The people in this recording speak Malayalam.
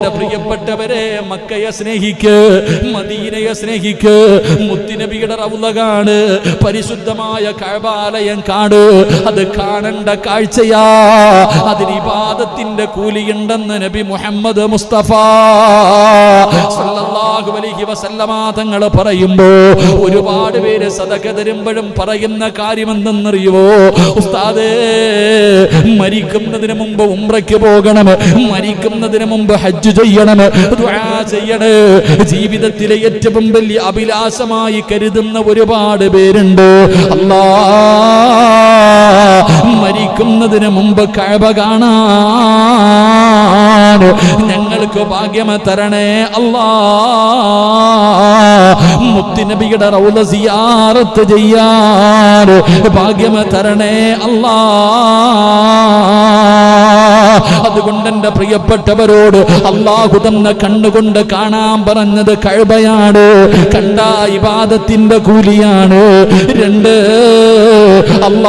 പ്രിയപ്പെട്ടവരെ, മക്കയെ സ്നേഹിക്ക്, മദീനയെ സ്നേഹിക്ക്. മുത്തുനബിയുടെ റൗള കാണ്, പരിശുദ്ധമായ കഅബാലയം കാണ്. അത് കാണേണ്ട കാഴ്ചയാ. അതിന് ഇബാദത്തിന്റെ കൂലിയുണ്ടെന്ന് നബി മുഹമ്മദ് മുസ്തഫ സല്ലല്ലാഹു അലൈഹി വസല്ലമ തങ്ങൾ പറയുമ്പോ ഒരുപാട് പേര് സദഖ തരുമ്പോഴും പറയുന്ന കാര്യം എന്തെന്നറിയുവോ? ഉസ്താദേ, മരിക്കുന്നതിന് മുമ്പ് ഉംറയ്ക്ക് പോകണം, മരിക്കുന്നതിന് മുമ്പ് ഹജ്ജ് ചെയ്യണം, ദുആ ചെയ്യണം. ജീവിതത്തിലെ ഏറ്റവും വലിയ അഭിലാഷമായി കരുതുന്ന ഒരുപാട് പേരുണ്ട്. അല്ലാഹ്, മരിക്കുന്നതിന് മുമ്പ് കഅബ കാണാൻ ഞങ്ങൾക്ക് ഭാഗ്യം തരണേ അല്ലാഹ്. മുത്തുനബിയുടെ റൗള സിയാറത്ത് ചെയ്യാൻ ഭാഗ്യം തരണേ അല്ലാഹ്. അതുകൊണ്ട് എൻ്റെ പ്രിയപ്പെട്ടവരോട് അല്ലാഹു തന്ന കണ്ണുകൊണ്ട് കാണാൻ പറഞ്ഞത് കഅബയാണ്. കണ്ട ഇബാദത്തിന്റെ കൂലിയാണ്. രണ്ട്, അല്ലാഹ്